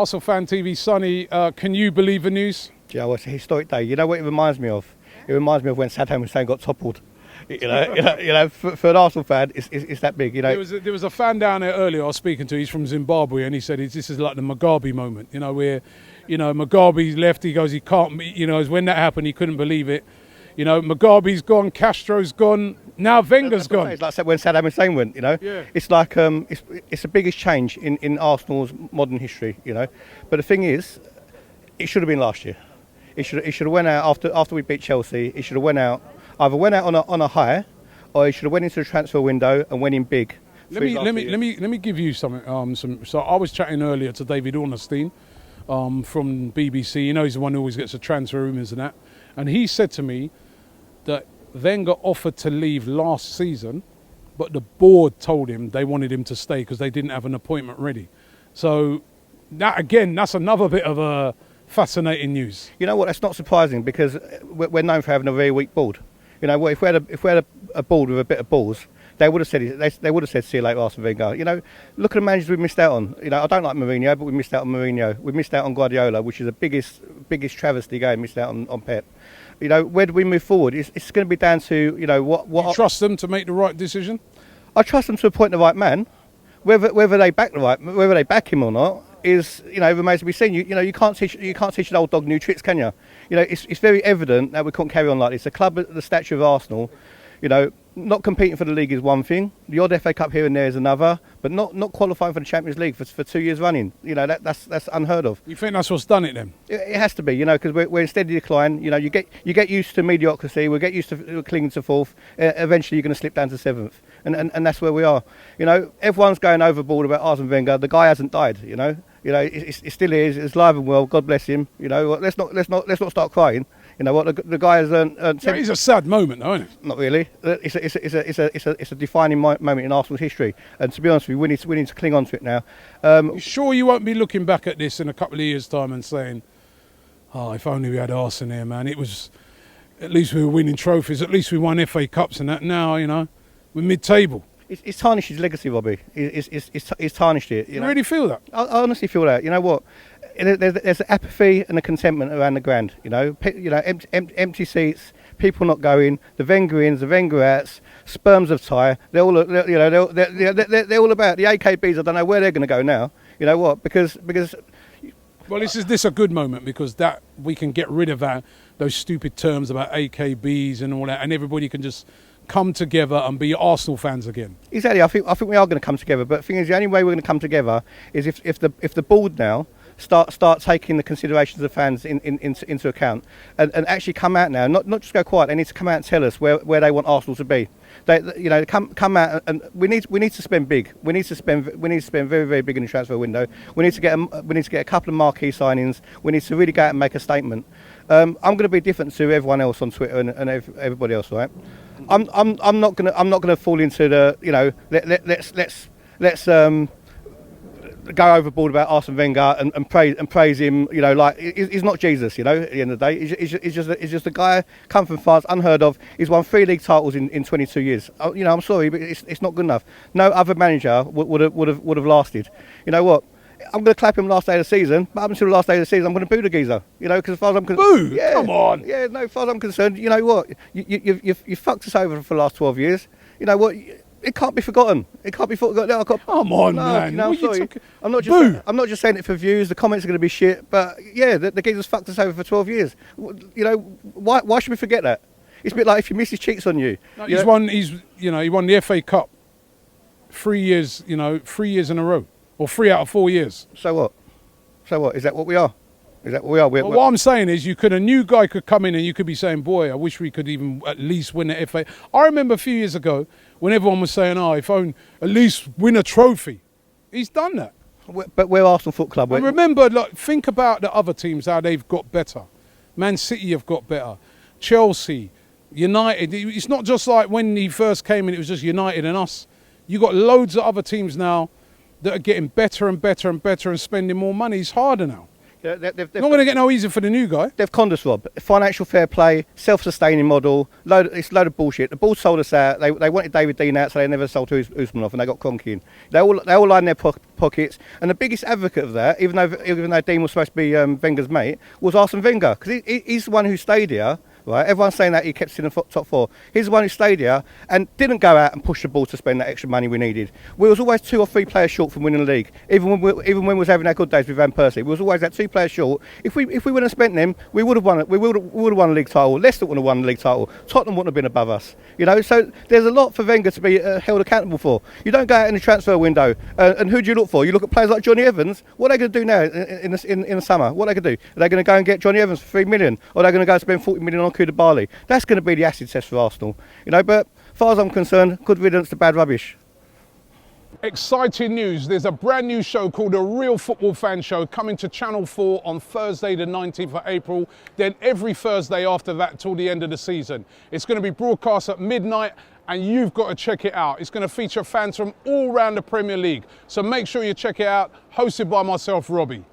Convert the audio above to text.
ArsenalFanTV, Sonny, can you believe the news? Yeah, well, it's a historic day. You know what it reminds me of? It reminds me of when Saddam Hussein got toppled. For an Arsenal fan, it's that big. You know, there was a fan down there earlier I was speaking to. He's from Zimbabwe, and he said this is like the Mugabe moment. You know, where, Mugabe's left. He goes, he can't. When that happened, he couldn't believe it. Mugabe's gone, Castro's gone, now Wenger's gone. It's like when Saddam Hussein went. Yeah. It's like it's the biggest change in Arsenal's modern history. But the thing is, it should have been last year. It should have went out after we beat Chelsea. It should have either went out on a high, or it should have went into the transfer window and went in big. Let me give you something. So I was chatting earlier to David Ornstein from BBC. He's the one who always gets the transfer rumours and that. And he said to me that Wenger offered to leave last season, but the board told him they wanted him to stay because they didn't have an appointment ready. So that's another bit of a fascinating news. You know what? That's not surprising because we're known for having a very weak board. If we had a board with a bit of balls, they would have said see you later, Arsene Wenger. Look at the managers we missed out on. I don't like Mourinho, but we missed out on Mourinho. We missed out on Guardiola, which is the biggest travesty game. Missed out on Pep. Where do we move forward? It's going to be down to what. You trust them to make the right decision? I trust them to appoint the right man. Whether they back him or not remains to be seen. You can't teach an old dog new tricks, can you? It's very evident that we can't carry on like this. A club at the stature of Arsenal, not competing for the league is one thing. The odd FA Cup here and there is another, but not qualifying for the Champions League for 2 years running. That's unheard of. You think that's what's done it then? It has to be, because we're in steady decline. You get used to mediocrity. We get used to clinging to fourth. Eventually, you're going to slip down to seventh, and that's where we are. Everyone's going overboard about Arsene Wenger. The guy hasn't died. It still is. It's live and well. God bless him. Let's not start crying. The guy has earned. It's a sad moment, though, isn't it? Not really. It's a defining moment in Arsenal's history. And to be honest with you, we need to cling on to it now. You sure you won't be looking back at this in a couple of years' time and saying, "Oh, if only we had Arsene here, man. It was. At least we were winning trophies. At least we won FA Cups and that. Now, we're mid-table." It's tarnished his legacy, Robbie. It's tarnished it. You really feel that? I honestly feel that. You know what? There's an apathy and a contentment around the ground. Empty seats, people not going. The Wenger ins, the Wenger outs, sperms of tie. They're all about the AKBs. I don't know where they're going to go now. You know what? Because. Well, this a good moment because that we can get rid of those stupid terms about AKBs and all that, and everybody can just come together and be Arsenal fans again. Exactly. I think we are going to come together. But the thing is, the only way we're going to come together is if the board now start taking the considerations of fans into account and actually come out now, not just go quiet. They need to come out and tell us where they want Arsenal to be. They come out and we need to spend big. We need to spend very, very big in the transfer window. We need to get a couple of marquee signings. We need to really go out and make a statement. I'm going to be different to everyone else on Twitter and everybody else, right? I'm not going to fall into the let's go overboard about Arsene Wenger and praise him. He's not Jesus. At the end of the day, he's just a guy come from France, unheard of. He's won 3 league titles in 22 years. I'm sorry, but it's not good enough. No other manager would have lasted. You know what? I'm going to clap him last day of the season, but up until the last day of the season, I'm going to boo the geezer. Because as far as I'm concerned, boo, yeah, come on. Yeah, no. As far as I'm concerned, you know what? You fucked us over for the last 12 years. You know what? It can't be forgotten. It can't be forgotten. Come on, man. I'm sorry. I'm not just saying it for views. The comments are going to be shit. But yeah, the geezer's fucked us over for 12 years. Why should we forget that? It's a bit like if your missus cheats on you. No, he won the FA Cup 3 years. 3 years in a row. Or 3 out of 4 years. So what? Is that what we are? What I'm saying is a new guy could come in and you could be saying, boy, I wish we could even at least win the FA. I remember a few years ago when everyone was saying, if only at least win a trophy. He's done that. But we're Arsenal Football Club. And remember, think about the other teams, how they've got better. Man City have got better. Chelsea, United. It's not just like when he first came in, it was just United and us. You've got loads of other teams now that are getting better and better and better and spending more money. It's harder now. Yeah, Not going to get no easier for the new guy. They've conned us, Rob. Financial fair play, self-sustaining model, it's a load of bullshit. The board sold us out. They wanted David Dean out, so they never sold to Usmanov, and they got Kroenke in. They all lined their pockets. And the biggest advocate of that, even though Dean was supposed to be Wenger's mate, was Arsene Wenger, because he's the one who stayed here. Right, everyone's saying that he kept us in the top 4. He's the one who stayed here and didn't go out and push the ball to spend that extra money we needed. We was always 2 or 3 players short from winning the league. Even when we was having our good days with Van Persie, we was always that 2 players short. If we wouldn't have spent them, we would have won it. We would have won a league title. Leicester would have won the league title. Tottenham wouldn't have been above us. You know, so there's a lot for Wenger to be held accountable for. You don't go out in the transfer window and who do you look for? You look at players like Johnny Evans. What are they going to do now in the summer? What are they going to do? Are they going to go and get Johnny Evans for 3 million, or are they going to go and spend 40 million on Koulibaly? That's going to be the acid test for Arsenal, you know. But as far as I'm concerned, good riddance to bad rubbish. Exciting news. There's a brand new show called A Real Football Fan Show coming to Channel 4 on Thursday the 19th of April. Then every Thursday after that till the end of the season. It's going to be broadcast at midnight and you've got to check it out. It's going to feature fans from all around the Premier League. So make sure you check it out. Hosted by myself, Robbie.